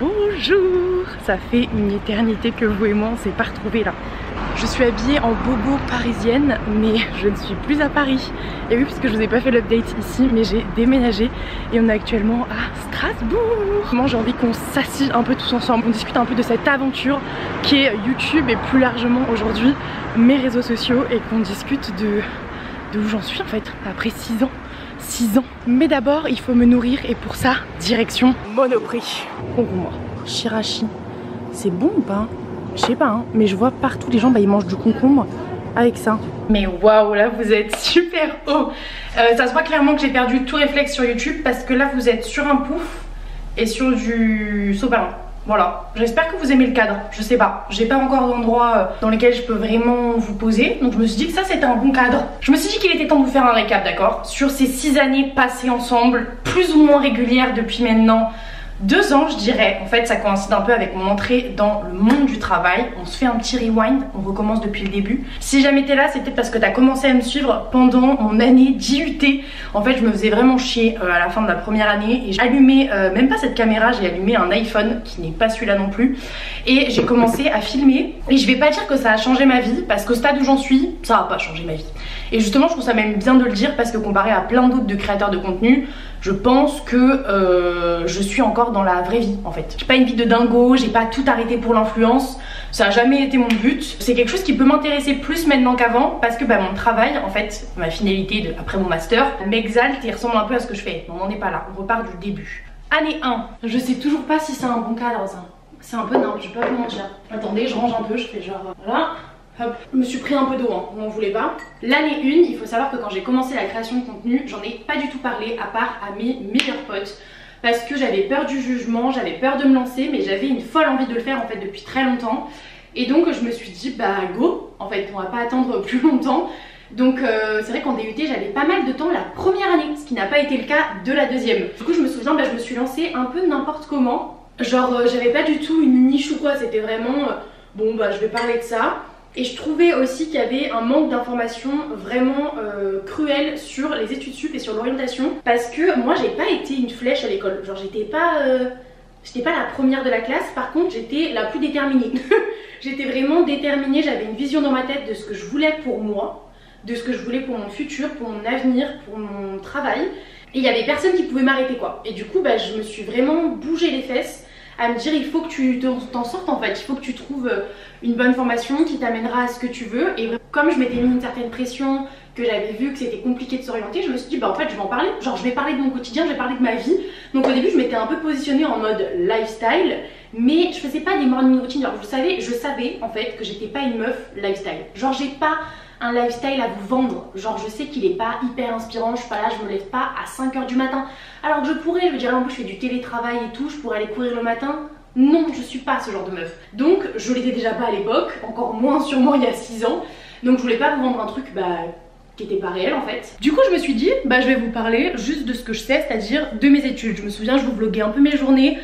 Bonjour. Ça fait une éternité que vous et moi on s'est pas retrouvés là. Je suis habillée en bobo parisienne, mais je ne suis plus à Paris. Et oui, parce que je vous ai pas fait l'update ici, mais j'ai déménagé et on est actuellement à Strasbourg. Moi j'ai envie qu'on s'assied un peu tous ensemble, on discute un peu de cette aventure qui est YouTube et plus largement aujourd'hui mes réseaux sociaux, et qu'on discute de où j'en suis en fait après 6 ans. 6 ans. Mais d'abord il faut me nourrir, et pour ça direction Monoprix. Concombre, Shirashi, c'est bon ou pas? Je sais pas hein, mais je vois partout les gens ils mangent du concombre avec ça. Mais waouh, là vous êtes super haut. Ça se voit clairement que j'ai perdu tout réflexe sur YouTube, parce que là vous êtes sur un pouf et sur du sopalin. Voilà, j'espère que vous aimez le cadre, je sais pas, j'ai pas encore d'endroit dans lesquels je peux vraiment vous poser, donc je me suis dit que ça c'était un bon cadre. Je me suis dit qu'il était temps de vous faire un récap, d'accord, sur ces 6 années passées ensemble, plus ou moins régulières depuis maintenant 2 ans je dirais. En fait ça coïncide un peu avec mon entrée dans le monde du travail. On se fait un petit rewind, on recommence depuis le début. Si jamais t'es là, c'est peut-être parce que t'as commencé à me suivre pendant mon année d'IUT. En fait je me faisais vraiment chier à la fin de la première année, et j'ai allumé, même pas cette caméra, j'ai allumé un iPhone qui n'est pas celui-là non plus, et j'ai commencé à filmer. Et je vais pas dire que ça a changé ma vie, parce qu'au stade où j'en suis, ça a pas changé ma vie. Et justement je trouve ça même bien de le dire, parce que comparé à plein d'autres de créateurs de contenu, je pense que je suis encore dans la vraie vie en fait. J'ai pas une vie de dingo, j'ai pas tout arrêté pour l'influence, ça a jamais été mon but. C'est quelque chose qui peut m'intéresser plus maintenant qu'avant, parce que mon travail en fait, ma finalité après mon master, m'exalte et ressemble un peu à ce que je fais. On n'en est pas là, on repart du début. Année 1, je sais toujours pas si c'est un bon cadre ça. C'est un peu nimble, je vais pas vous mentir. Attendez, je range un peu, je fais genre voilà. Hop, je me suis pris un peu d'eau, hein, on n'en voulait pas. L'année 1, il faut savoir que quand j'ai commencé la création de contenu, j'en ai pas du tout parlé à part à mes meilleurs potes, parce que j'avais peur du jugement, j'avais peur de me lancer, mais j'avais une folle envie de le faire en fait depuis très longtemps. Et donc je me suis dit bah go, en fait on va pas attendre plus longtemps. Donc c'est vrai qu'en DUT j'avais pas mal de temps la première année, ce qui n'a pas été le cas de la deuxième. Du coup je me souviens, je me suis lancée un peu n'importe comment. Genre j'avais pas du tout une niche ou quoi, c'était vraiment bon je vais parler de ça. Et je trouvais aussi qu'il y avait un manque d'informations vraiment cruel sur les études sup et sur l'orientation, parce que moi j'ai pas été une flèche à l'école, genre j'étais pas la première de la classe, par contre j'étais la plus déterminée. J'étais vraiment déterminée, j'avais une vision dans ma tête de ce que je voulais pour moi, de ce que je voulais pour mon futur, pour mon avenir, pour mon travail, et il y avait personne qui pouvait m'arrêter quoi. Et du coup je me suis vraiment bougé les fesses à me dire il faut que tu t'en sortes en fait, il faut que tu trouves une bonne formation qui t'amènera à ce que tu veux. Et comme je m'étais mis une certaine pression, que j'avais vu que c'était compliqué de s'orienter, je me suis dit en fait je vais en parler, genre je vais parler de mon quotidien, je vais parler de ma vie. Donc au début je m'étais un peu positionnée en mode lifestyle, mais je faisais pas des morning routines, genre je savais en fait que j'étais pas une meuf lifestyle, genre j'ai pas un lifestyle à vous vendre, genre je sais qu'il est pas hyper inspirant, je suis pas là, je me lève pas à 5 h du matin, alors que je pourrais, je veux dire en plus je fais du télétravail et tout, je pourrais aller courir le matin. Non, je suis pas ce genre de meuf. Donc je l'étais déjà pas à l'époque, encore moins sûrement il y a 6 ans, donc je voulais pas vous vendre un truc qui était pas réel en fait. Du coup je me suis dit je vais vous parler juste de ce que je sais, c'est-à-dire de mes études. Je me souviens, je vous vloguais un peu mes journées,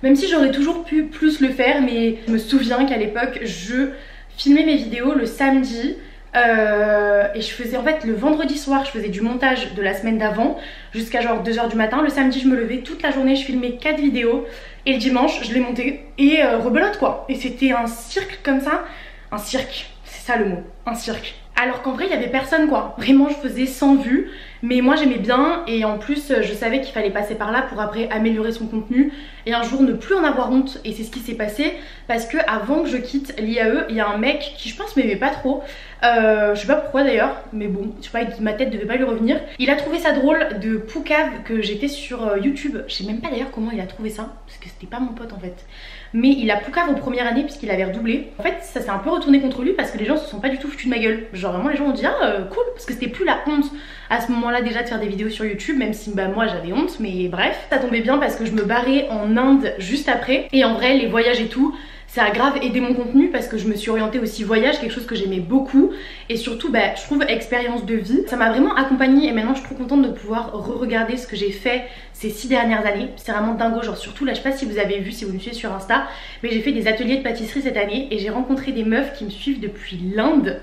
même si j'aurais toujours pu plus le faire, mais je me souviens qu'à l'époque je filmais mes vidéos le samedi. Et je faisais en fait le vendredi soir, je faisais du montage de la semaine d'avant jusqu'à genre 2 h du matin. Le samedi je me levais toute la journée, je filmais 4 vidéos, et le dimanche je les montais et rebelote quoi. Et c'était un cirque comme ça, un cirque, c'est ça le mot, un cirque. Alors qu'en vrai il y avait personne quoi, vraiment je faisais 100 vues, mais moi j'aimais bien, et en plus je savais qu'il fallait passer par là pour après améliorer son contenu et un jour ne plus en avoir honte. Et c'est ce qui s'est passé, parce que avant que je quitte l'IAE, il y a un mec qui je pense m'aimait pas trop, je sais pas pourquoi d'ailleurs, mais bon, je sais pas, ma tête devait pas lui revenir. Il a trouvé ça drôle de Poucave que j'étais sur YouTube, je sais même pas d'ailleurs comment il a trouvé ça, parce que c'était pas mon pote en fait. Mais il a Poucave aux premières années puisqu'il avait redoublé. En fait ça s'est un peu retourné contre lui, parce que les gens se sont pas du tout foutus de ma gueule. Genre vraiment les gens ont dit cool, parce que c'était plus la honte à ce moment là déjà de faire des vidéos sur YouTube, même si moi j'avais honte, mais bref. Ça tombait bien parce que je me barrais en Inde juste après, et en vrai les voyages et tout, ça a grave aidé mon contenu, parce que je me suis orientée aussi voyage, quelque chose que j'aimais beaucoup, et surtout je trouve expérience de vie. Ça m'a vraiment accompagnée, et maintenant je suis trop contente de pouvoir re-regarder ce que j'ai fait ces 6 dernières années. C'est vraiment dingo, genre surtout là je sais pas si vous avez vu, si vous me suivez sur Insta, mais j'ai fait des ateliers de pâtisserie cette année, et j'ai rencontré des meufs qui me suivent depuis l'Inde.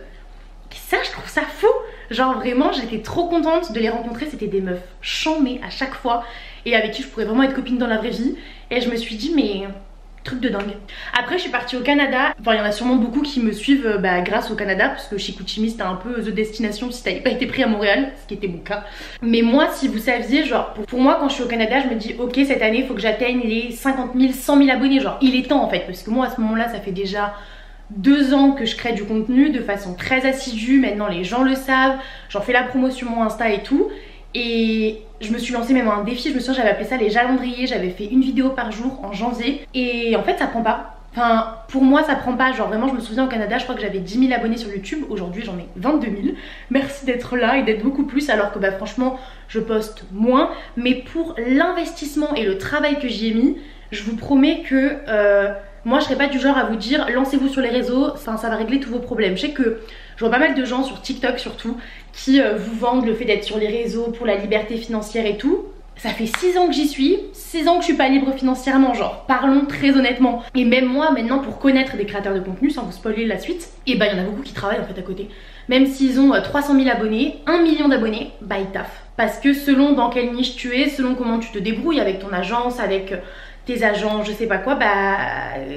Et ça je trouve ça fou, genre vraiment j'étais trop contente de les rencontrer. C'était des meufs chambées à chaque fois, et avec qui je pourrais vraiment être copine dans la vraie vie. Et je me suis dit mais Truc de dingue. Après je suis partie au Canada. Enfin il y en a sûrement beaucoup qui me suivent grâce au Canada, parce que chez Chicoutimi c'était un peu the destination si t'avais pas été pris à Montréal, ce qui était mon cas. Mais moi si vous saviez, genre pour moi quand je suis au Canada je me dis ok cette année il faut que j'atteigne les 50 000, 100 000 abonnés. Genre il est temps en fait, parce que moi à ce moment là ça fait déjà 2 ans que je crée du contenu de façon très assidue. Maintenant les gens le savent, j'en fais la promo sur mon Insta et tout. Et je me suis lancé même un défi, je me souviens j'avais appelé ça les jalendriers, j'avais fait une vidéo par jour en janvier. Et en fait ça prend pas. Enfin pour moi ça prend pas, genre vraiment je me souviens au Canada je crois que j'avais 10 000 abonnés sur YouTube, aujourd'hui j'en ai 22 000. Merci d'être là et d'être beaucoup plus, alors que bah franchement je poste moins. Mais pour l'investissement et le travail que j'y ai mis, je vous promets que moi je serais pas du genre à vous dire lancez-vous sur les réseaux, enfin, ça va régler tous vos problèmes. Je sais que je vois pas mal de gens sur TikTok surtout qui vous vendent le fait d'être sur les réseaux pour la liberté financière et tout. Ça fait 6 ans que j'y suis, 6 ans que je suis pas libre financièrement, genre parlons très honnêtement. Et même moi maintenant pour connaître des créateurs de contenu, sans vous spoiler la suite, et bah il y en a beaucoup qui travaillent en fait à côté. Même s'ils ont 300 000 abonnés, 1 million d'abonnés, bah ils taffent. Parce que selon dans quelle niche tu es, selon comment tu te débrouilles avec ton agence, avec tes agents, je sais pas quoi, bah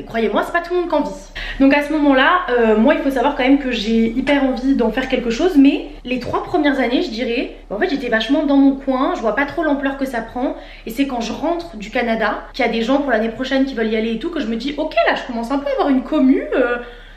croyez-moi c'est pas tout le monde qui en vit. Donc à ce moment là, moi il faut savoir quand même que j'ai hyper envie d'en faire quelque chose, mais les 3 premières années je dirais, en fait j'étais vachement dans mon coin, je vois pas trop l'ampleur que ça prend. Et c'est quand je rentre du Canada, qu'il y a des gens pour l'année prochaine qui veulent y aller et tout, que je me dis ok là je commence un peu à avoir une commu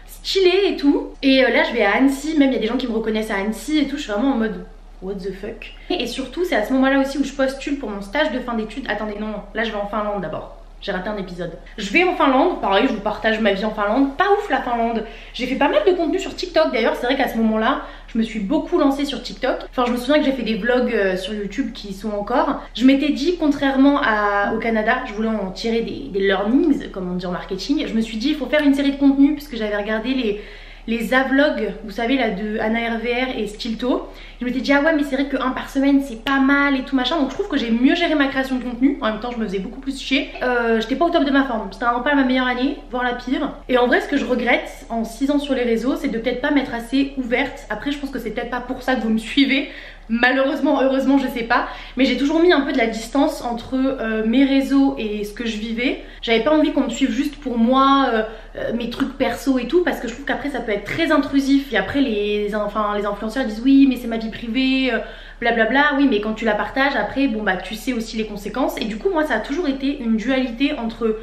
stylée et tout. Et là je vais à Annecy, même il y a des gens qui me reconnaissent à Annecy et tout, je suis vraiment en mode what the fuck. Et surtout c'est à ce moment là aussi où je postule pour mon stage de fin d'études. Attendez non, là je vais en Finlande d'abord. J'ai raté un épisode. Je vais en Finlande, pareil je vous partage ma vie en Finlande. Pas ouf la Finlande. J'ai fait pas mal de contenu sur TikTok. D'ailleurs c'est vrai qu'à ce moment là je me suis beaucoup lancée sur TikTok. Enfin je me souviens que j'ai fait des vlogs sur YouTube qui y sont encore. Je m'étais dit contrairement au Canada, je voulais en tirer des learnings comme on dit en marketing. Je me suis dit il faut faire une série de contenus puisque j'avais regardé les A-vlogs, vous savez là de Anna RVR et Stilto. Je m'étais dit ah ouais mais c'est vrai que 1 par semaine c'est pas mal et tout machin. Donc je trouve que j'ai mieux géré ma création de contenu. En même temps je me faisais beaucoup plus chier. J'étais pas au top de ma forme, c'était vraiment pas ma meilleure année, voire la pire. Et en vrai ce que je regrette en 6 ans sur les réseaux, c'est de peut-être pas m'être assez ouverte. Après je pense que c'est peut-être pas pour ça que vous me suivez. Malheureusement, heureusement, je sais pas. Mais j'ai toujours mis un peu de la distance entre mes réseaux et ce que je vivais. J'avais pas envie qu'on me suive juste pour moi, mes trucs perso et tout, parce que je trouve qu'après ça peut être très intrusif. Et après les influenceurs disent oui mais c'est ma vie privée, blablabla. Oui mais quand tu la partages après, bon bah tu sais aussi les conséquences. Et du coup moi ça a toujours été une dualité entre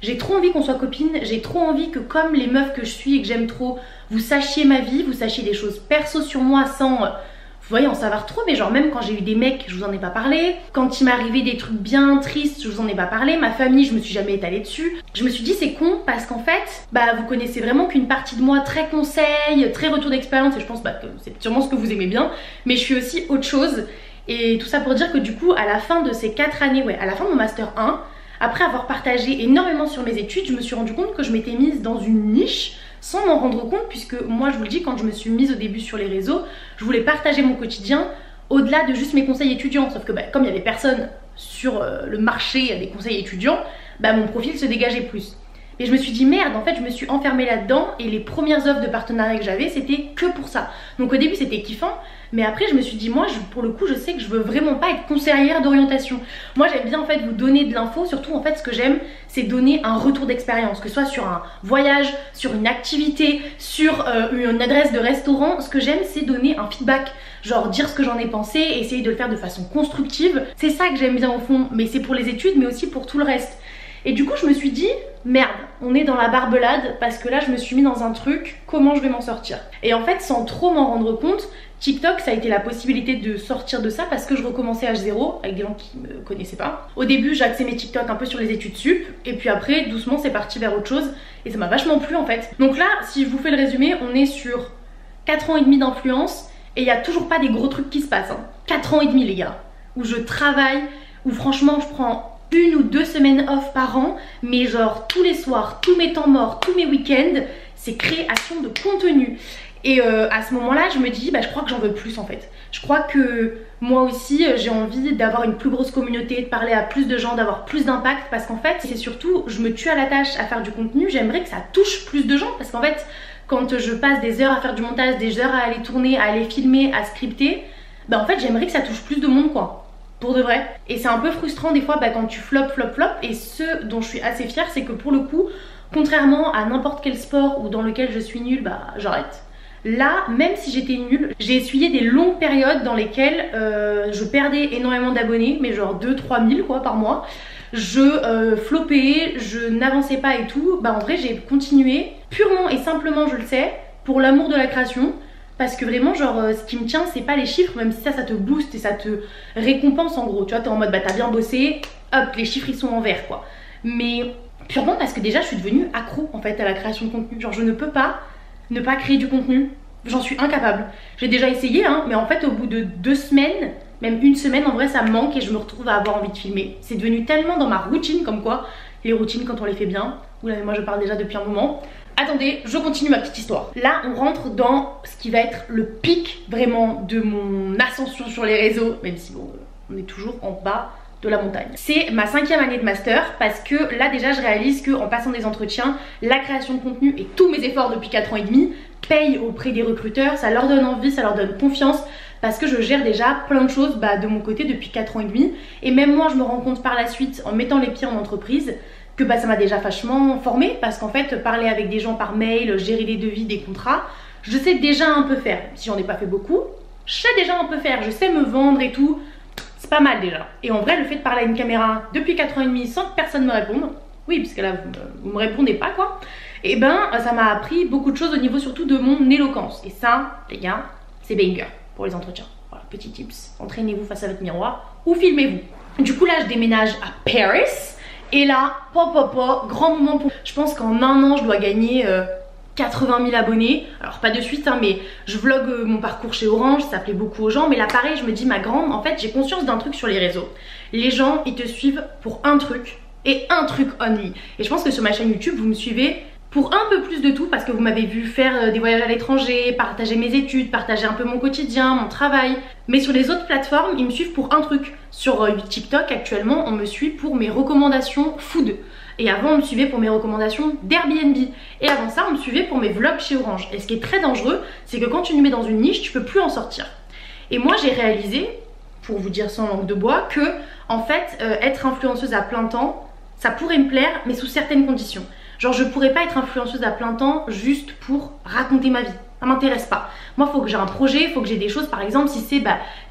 j'ai trop envie qu'on soit copines, j'ai trop envie que comme les meufs que je suis et que j'aime trop, vous sachiez ma vie, vous sachiez des choses perso sur moi sans... vous voyez en savoir trop, mais genre même quand j'ai eu des mecs je vous en ai pas parlé, quand il m'est arrivé des trucs bien tristes je vous en ai pas parlé, ma famille je me suis jamais étalée dessus. Je me suis dit c'est con parce qu'en fait bah vous connaissez vraiment qu'une partie de moi très conseil, très retour d'expérience, et je pense bah, que c'est sûrement ce que vous aimez bien, mais je suis aussi autre chose. Et tout ça pour dire que du coup à la fin de ces 4 années, ouais à la fin de mon master 1, après avoir partagé énormément sur mes études, je me suis rendu compte que je m'étais mise dans une niche sans m'en rendre compte, puisque moi je vous le dis, quand je me suis mise au début sur les réseaux, je voulais partager mon quotidien au-delà de juste mes conseils étudiants. Sauf que bah, comme il y avait personne sur le marché des conseils étudiants, bah, mon profil se dégageait plus. Et je me suis dit merde, en fait je me suis enfermée là-dedans, et les premières offres de partenariat que j'avais c'était que pour ça. Donc au début c'était kiffant, mais après je me suis dit moi pour le coup je sais que je veux vraiment pas être conseillère d'orientation. Moi j'aime bien en fait vous donner de l'info, surtout en fait ce que j'aime c'est donner un retour d'expérience, que ce soit sur un voyage, sur une activité, sur une adresse de restaurant. Ce que j'aime c'est donner un feedback, genre dire ce que j'en ai pensé, essayer de le faire de façon constructive. C'est ça que j'aime bien au fond, mais c'est pour les études mais aussi pour tout le reste. Et du coup je me suis dit merde, on est dans la barbelade, parce que là je me suis mis dans un truc, comment je vais m'en sortir? Et en fait sans trop m'en rendre compte, TikTok ça a été la possibilité de sortir de ça, parce que je recommençais H0 avec des gens qui me connaissaient pas. Au début j'ai axé mes TikTok un peu sur les études sup, et puis après doucement c'est parti vers autre chose, et ça m'a vachement plu en fait. Donc là si je vous fais le résumé, on est sur 4 ans et demi d'influence, et il n'y a toujours pas des gros trucs qui se passent, hein. 4 ans et demi les gars, où je travaille, où franchement je prends 1 ou 2 semaines off par an, mais genre tous les soirs, tous mes temps morts, tous mes week-ends, c'est création de contenu. Et à ce moment là je me dis bah je crois que j'en veux plus en fait. Je crois que moi aussi j'ai envie d'avoir une plus grosse communauté, de parler à plus de gens, d'avoir plus d'impact, parce qu'en fait c'est surtout je me tue à la tâche à faire du contenu, j'aimerais que ça touche plus de gens, parce qu'en fait quand je passe des heures à faire du montage, des heures à aller tourner, à aller filmer, à scripter, bah en fait j'aimerais que ça touche plus de monde quoi. pour de vrai. Et c'est un peu frustrant des fois quand tu flop. Et ce dont je suis assez fière, c'est que pour le coup, contrairement à n'importe quel sport ou dans lequel je suis nulle, j'arrête. Là, même si j'étais nulle, j'ai essuyé des longues périodes dans lesquelles je perdais énormément d'abonnés, mais genre 2-3 000 quoi par mois. Je flopais, je n'avançais pas et tout. En vrai j'ai continué purement et simplement, je le sais, pour l'amour de la création. Parce que vraiment genre ce qui me tient c'est pas les chiffres, même si ça te booste et ça te récompense en gros. Tu vois, t'es en mode t'as bien bossé, hop les chiffres ils sont en vert quoi. Mais purement parce que déjà je suis devenue accro en fait à la création de contenu. Genre je ne peux pas ne pas créer du contenu, j'en suis incapable. J'ai déjà essayé hein, mais en fait au bout de 2 semaines, même 1 semaine en vrai ça me manque et je me retrouve à avoir envie de filmer. C'est devenu tellement dans ma routine, comme quoi les routines quand on les fait bien. Oula mais moi je parle déjà depuis un moment. Attendez, je continue ma petite histoire. Là, on rentre dans ce qui va être le pic vraiment de mon ascension sur les réseaux, même si bon, on est toujours en bas de la montagne. C'est ma 5e année de master parce que là déjà je réalise qu'en passant des entretiens, la création de contenu et tous mes efforts depuis 4 ans et demi payent auprès des recruteurs, ça leur donne envie, ça leur donne confiance parce que je gère déjà plein de choses de mon côté depuis 4 ans et demi et même moi je me rends compte par la suite en mettant les pieds en entreprise que ça m'a déjà vachement formée parce qu'en fait parler avec des gens par mail, gérer des devis, des contrats, je sais déjà un peu faire. Si j'en ai pas fait beaucoup, je sais déjà un peu faire, je sais me vendre et tout, c'est pas mal déjà. Et en vrai le fait de parler à une caméra depuis 4 ans et demi sans que personne me réponde, oui parce que là vous me répondez pas quoi, et ça m'a appris beaucoup de choses au niveau surtout de mon éloquence. Et ça les gars c'est banger pour les entretiens. Voilà, petit tips, entraînez-vous face à votre miroir ou filmez-vous. Du coup là je déménage à Paris. Et là, grand moment pour... Je pense qu'en 1 an, je dois gagner 80 000 abonnés. Alors pas de suite, hein, mais je vlog mon parcours chez Orange, ça plaît beaucoup aux gens. Mais là pareil, je me dis ma grande, en fait j'ai conscience d'un truc sur les réseaux. Les gens, ils te suivent pour un truc et un truc only. Et je pense que sur ma chaîne YouTube, vous me suivez pour un peu plus de tout parce que vous m'avez vu faire des voyages à l'étranger, partager mes études, partager un peu mon quotidien, mon travail. Mais sur les autres plateformes, ils me suivent pour un truc. Sur TikTok actuellement, on me suit pour mes recommandations food. Et avant, on me suivait pour mes recommandations d'Airbnb. Et avant ça, on me suivait pour mes vlogs chez Orange. Et ce qui est très dangereux, c'est que quand tu nous mets dans une niche, tu peux plus en sortir. Et moi, j'ai réalisé, pour vous dire sans langue de bois, que en fait, être influenceuse à plein temps, ça pourrait me plaire, mais sous certaines conditions. Genre je pourrais pas être influenceuse à plein temps juste pour raconter ma vie, ça m'intéresse pas. Moi faut que j'ai un projet, faut que j'ai des choses, par exemple si c'est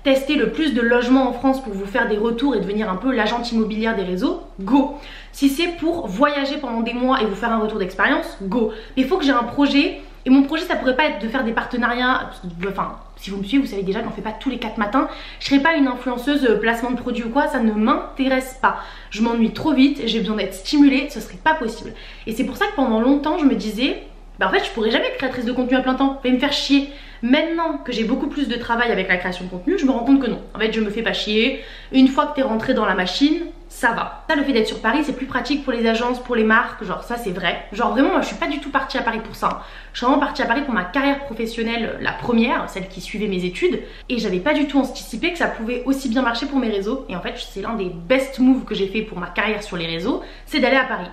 tester le plus de logements en France pour vous faire des retours et devenir un peu l'agente immobilière des réseaux, go. Si c'est pour voyager pendant des mois et vous faire un retour d'expérience, go. Mais il faut que j'ai un projet. Et mon projet ça pourrait pas être de faire des partenariats, enfin si vous me suivez vous savez déjà qu'on fait pas tous les 4 matins. Je serai pas une influenceuse placement de produits ou quoi, ça ne m'intéresse pas. Je m'ennuie trop vite, j'ai besoin d'être stimulée, ce serait pas possible. Et c'est pour ça que pendant longtemps je me disais, en fait je pourrais jamais être créatrice de contenu à plein temps, ça va me faire chier. Maintenant que j'ai beaucoup plus de travail avec la création de contenu, je me rends compte que non. En fait je me fais pas chier, une fois que t'es rentré dans la machine, ça va. Ça, le fait d'être sur Paris, c'est plus pratique pour les agences, pour les marques, genre ça c'est vrai. Genre vraiment moi je suis pas du tout partie à Paris pour ça. Je suis vraiment partie à Paris pour ma carrière professionnelle, la première, celle qui suivait mes études. Et j'avais pas du tout anticipé que ça pouvait aussi bien marcher pour mes réseaux. Et en fait c'est l'un des best moves que j'ai fait pour ma carrière sur les réseaux, c'est d'aller à Paris.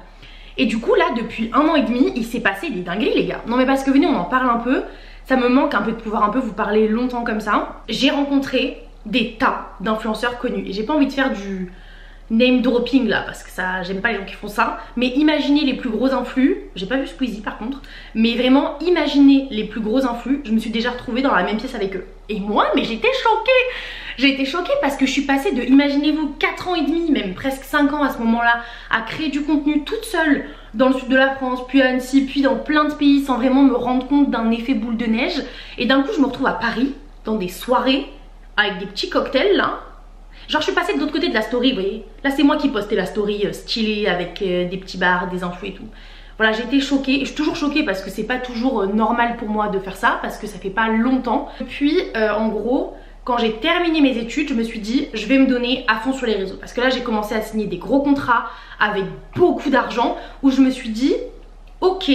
Et du coup là depuis 1 an et demi, il s'est passé des dingueries les gars. Non mais parce que venez on en parle un peu, ça me manque un peu de pouvoir un peu vous parler longtemps comme ça. J'ai rencontré des tas d'influenceurs connus et j'ai pas envie de faire du name dropping là parce que ça j'aime pas les gens qui font ça, mais imaginez les plus gros influx, j'ai pas vu Squeezie par contre, mais vraiment imaginez les plus gros influx, je me suis déjà retrouvée dans la même pièce avec eux. Et moi mais j'étais choquée, j'ai été choquée parce que je suis passée de, imaginez-vous 4 ans et demi, même presque 5 ans à ce moment là, à créer du contenu toute seule dans le sud de la France, puis à Annecy, puis dans plein de pays sans vraiment me rendre compte d'un effet boule de neige. Et d'un coup je me retrouve à Paris, dans des soirées, avec des petits cocktails là. Genre je suis passée de l'autre côté de la story, vous voyez. Là c'est moi qui postais la story stylée avec des petits bars, des infos et tout. Voilà, j'ai été choquée et je suis toujours choquée parce que c'est pas toujours normal pour moi de faire ça parce que ça fait pas longtemps. Puis en gros, quand j'ai terminé mes études, je me suis dit je vais me donner à fond sur les réseaux. Parce que là j'ai commencé à signer des gros contrats avec beaucoup d'argent où je me suis dit ok,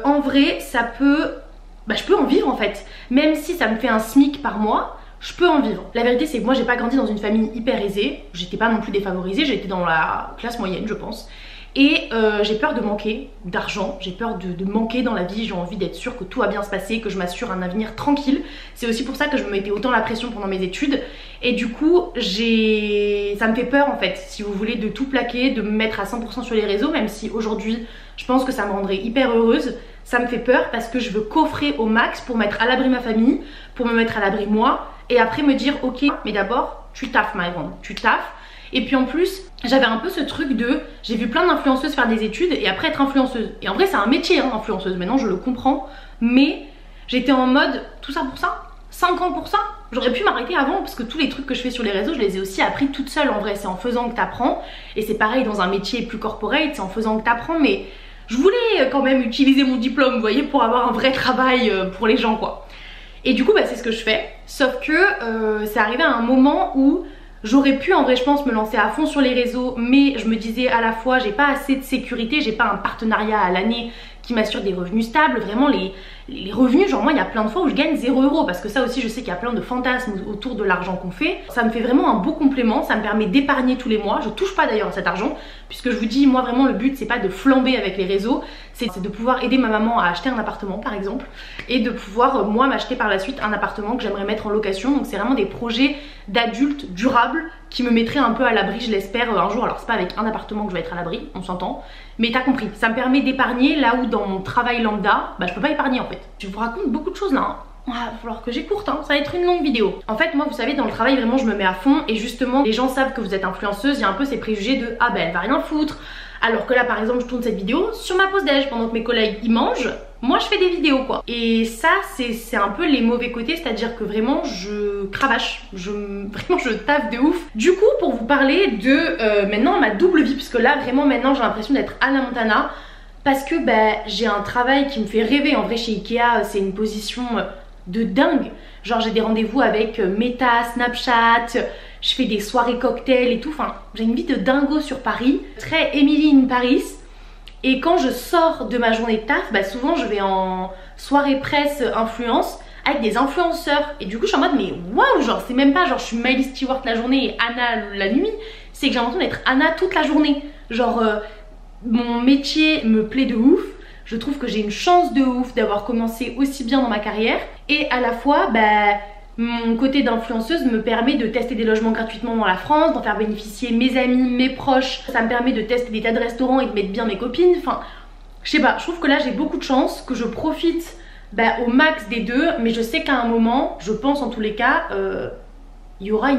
en vrai ça peut... je peux en vivre en fait. Même si ça me fait un SMIC par mois, je peux en vivre. La vérité c'est que moi j'ai pas grandi dans une famille hyper aisée, j'étais pas non plus défavorisée, j'étais dans la classe moyenne je pense. Et j'ai peur de manquer d'argent, j'ai peur de manquer dans la vie, j'ai envie d'être sûre que tout va bien se passer, que je m'assure un avenir tranquille. C'est aussi pour ça que je me mettais autant la pression pendant mes études. Et du coup, ça me fait peur en fait, si vous voulez, de tout plaquer, de me mettre à 100% sur les réseaux, même si aujourd'hui, je pense que ça me rendrait hyper heureuse. Ça me fait peur parce que je veux coffrer au max pour mettre à l'abri ma famille, pour me mettre à l'abri moi, et après me dire ok, mais d'abord, tu taffes ma grande, tu taffes. Et puis en plus, j'avais un peu ce truc de... J'ai vu plein d'influenceuses faire des études et après être influenceuse. Et en vrai, c'est un métier, hein, influenceuse. Maintenant, je le comprends. Mais j'étais en mode, tout ça pour ça 5 ans pour ça. J'aurais pu m'arrêter avant parce que tous les trucs que je fais sur les réseaux, je les ai aussi appris toute seule en vrai. C'est en faisant que t'apprends. Et c'est pareil dans un métier plus corporate, c'est en faisant que t'apprends. Mais je voulais quand même utiliser mon diplôme, vous voyez, pour avoir un vrai travail pour les gens, quoi. Et du coup, bah, c'est ce que je fais. Sauf que c'est arrivé à un moment où... J'aurais pu en vrai je pense me lancer à fond sur les réseaux, mais je me disais à la fois j'ai pas assez de sécurité, j'ai pas un partenariat à l'année qui m'assure des revenus stables. Vraiment les revenus, genre moi il y a plein de fois où je gagne 0 € parce que ça aussi je sais qu'il y a plein de fantasmes autour de l'argent qu'on fait. Ça me fait vraiment un beau complément, ça me permet d'épargner tous les mois. Je touche pas d'ailleurs à cet argent puisque je vous dis moi vraiment le but c'est pas de flamber avec les réseaux, c'est de pouvoir aider ma maman à acheter un appartement par exemple et de pouvoir moi m'acheter par la suite un appartement que j'aimerais mettre en location. Donc c'est vraiment des projets d'adultes durables qui me mettraient un peu à l'abri, je l'espère, un jour. Alors c'est pas avec un appartement que je vais être à l'abri, on s'entend, mais t'as compris, ça me permet d'épargner là où dans mon travail lambda, bah je peux pas épargner en fait. Je vous raconte beaucoup de choses là, hein. Il va falloir que j'écourte, hein. Ça va être une longue vidéo. En fait moi vous savez dans le travail vraiment je me mets à fond et justement les gens savent que vous êtes influenceuse, il y a un peu ces préjugés de ah bah elle va rien foutre. Alors que là par exemple je tourne cette vidéo sur ma pause déj pendant que mes collègues y mangent, moi je fais des vidéos quoi. Et ça c'est un peu les mauvais côtés, c'est à dire que vraiment je cravache, vraiment je taffe de ouf. Du coup pour vous parler de maintenant ma double vie, puisque là vraiment maintenant j'ai l'impression d'être Hannah Montana. Parce que bah, j'ai un travail qui me fait rêver. En vrai chez Ikea c'est une position de dingue. Genre j'ai des rendez-vous avec Meta, Snapchat, je fais des soirées cocktails et tout. Enfin j'ai une vie de dingo sur Paris, très Emily in Paris. Et quand je sors de ma journée de taf, bah souvent je vais en soirée presse influence avec des influenceurs. Et du coup je suis en mode mais waouh, genre c'est même pas genre je suis Miley Stewart la journée et Anna la nuit. C'est que j'ai l'impression d'être Anna toute la journée. Genre mon métier me plaît de ouf. Je trouve que j'ai une chance de ouf d'avoir commencé aussi bien dans ma carrière. Et à la fois, bah, mon côté d'influenceuse me permet de tester des logements gratuitement dans la France, d'en faire bénéficier mes amis, mes proches. Ça me permet de tester des tas de restaurants et de mettre bien mes copines. Enfin, je sais pas, je trouve que là j'ai beaucoup de chance, que je profite bah, au max des deux. Mais je sais qu'à un moment, je pense en tous les cas, il y aura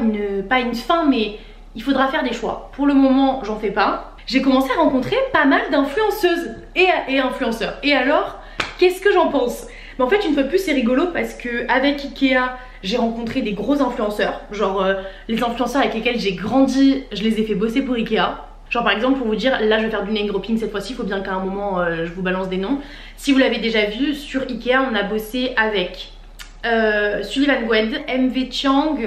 pas une fin, mais il faudra faire des choix. Pour le moment, j'en fais pas. J'ai commencé à rencontrer pas mal d'influenceuses et influenceurs. Et alors, qu'est-ce que j'en pense? Mais en fait, une fois de plus, c'est rigolo parce que avec Ikea, j'ai rencontré des gros influenceurs. Genre, les influenceurs avec lesquels j'ai grandi, je les ai fait bosser pour Ikea. Genre par exemple, pour vous dire, là je vais faire du name dropping cette fois-ci, il faut bien qu'à un moment je vous balance des noms. Si vous l'avez déjà vu, sur Ikea, on a bossé avec Sullivan Gwen, MV Chiang,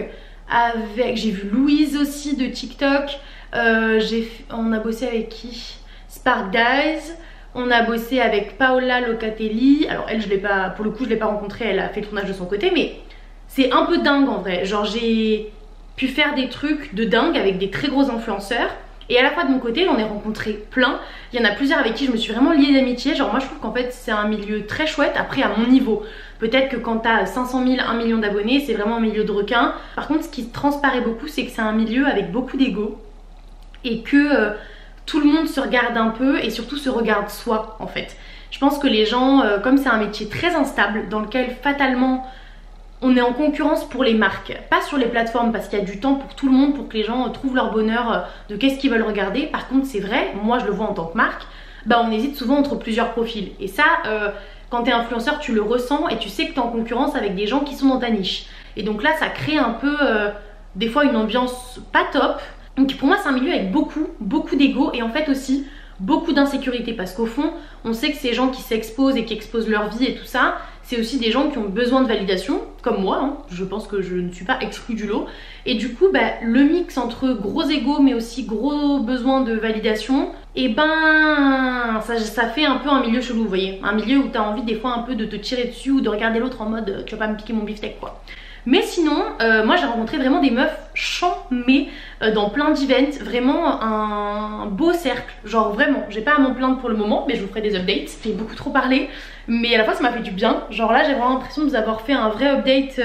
avec, j'ai vu Louise aussi de TikTok. On a bossé avec qui? Spark Dies. On a bossé avec Paola Locatelli. Alors elle je l'ai pas, pour le coup je l'ai pas rencontrée, elle a fait le tournage de son côté, mais c'est un peu dingue en vrai. Genre j'ai pu faire des trucs de dingue avec des très gros influenceurs. Et à la fois de mon côté j'en ai rencontré plein. Il y en a plusieurs avec qui je me suis vraiment liée d'amitié. Genre moi je trouve qu'en fait c'est un milieu très chouette. Après à mon niveau, peut-être que quand t'as 500 000, 1 million d'abonnés, c'est vraiment un milieu de requins. Par contre ce qui transparaît beaucoup, c'est que c'est un milieu avec beaucoup d'ego. Et que tout le monde se regarde un peu et surtout se regarde soi en fait. Je pense que les gens, comme c'est un métier très instable dans lequel fatalement on est en concurrence pour les marques, pas sur les plateformes parce qu'il y a du temps pour tout le monde, pour que les gens trouvent leur bonheur de qu'est-ce qu'ils veulent regarder. Par contre c'est vrai, moi je le vois en tant que marque, bah on hésite souvent entre plusieurs profils. Et ça, quand t'es influenceur tu le ressens et tu sais que t'es en concurrence avec des gens qui sont dans ta niche. Et donc là ça crée un peu des fois une ambiance pas top. Donc pour moi c'est un milieu avec beaucoup d'ego et en fait aussi beaucoup d'insécurité parce qu'au fond on sait que ces gens qui s'exposent et qui exposent leur vie et tout ça, c'est aussi des gens qui ont besoin de validation comme moi, hein. Je pense que je ne suis pas exclue du lot. Et du coup bah, le mix entre gros ego mais aussi gros besoin de validation, et ben ça fait un peu un milieu chelou, vous voyez. Un milieu où t'as envie des fois un peu de te tirer dessus ou de regarder l'autre en mode tu vas pas me piquer mon beefsteak quoi. Mais sinon moi j'ai rencontré vraiment des meufs chambées dans plein d'events, vraiment un beau cercle, genre vraiment, j'ai pas à m'en plaindre pour le moment, mais je vous ferai des updates. J'ai beaucoup trop parlé, mais à la fois ça m'a fait du bien. Genre là j'ai vraiment l'impression de vous avoir fait un vrai update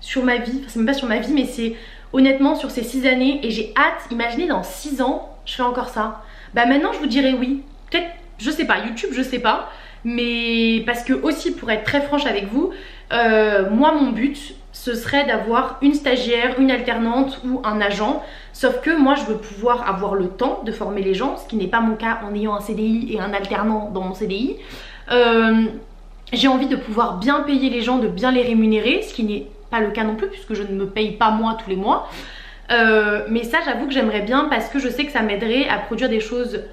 sur ma vie, enfin c'est même pas sur ma vie, mais c'est honnêtement sur ces 6 années, et j'ai hâte. Imaginez dans 6 ans je fais encore ça. Bah maintenant je vous dirais oui, peut-être, je sais pas, YouTube je sais pas, mais parce que aussi pour être très franche avec vous, moi mon but ce serait d'avoir une stagiaire, une alternante ou un agent, sauf que moi je veux pouvoir avoir le temps de former les gens, ce qui n'est pas mon cas en ayant un CDI et un alternant dans mon CDI. J'ai envie de pouvoir bien payer les gens, de bien les rémunérer, ce qui n'est pas le cas non plus puisque je ne me paye pas moi tous les mois. Mais ça j'avoue que j'aimerais bien parce que je sais que ça m'aiderait à produire des choses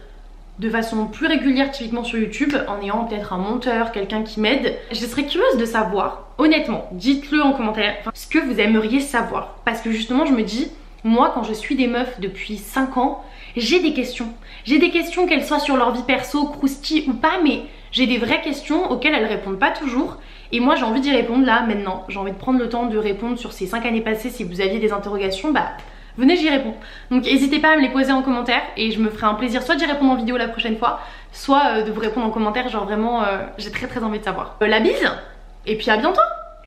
de façon plus régulière, typiquement sur YouTube, en ayant peut-être un monteur, quelqu'un qui m'aide. Je serais curieuse de savoir, honnêtement, dites-le en commentaire, ce que vous aimeriez savoir. Parce que justement je me dis, moi quand je suis des meufs depuis 5 ans, j'ai des questions. J'ai des questions, qu'elles soient sur leur vie perso, croustilles ou pas, mais j'ai des vraies questions auxquelles elles répondent pas toujours. Et moi j'ai envie d'y répondre là, maintenant. J'ai envie de prendre le temps de répondre sur ces 5 années passées. Si vous aviez des interrogations, bah venez, j'y réponds. Donc n'hésitez pas à me les poser en commentaire et je me ferai un plaisir soit d'y répondre en vidéo la prochaine fois, soit de vous répondre en commentaire. Genre vraiment j'ai très envie de savoir. La bise et puis à bientôt.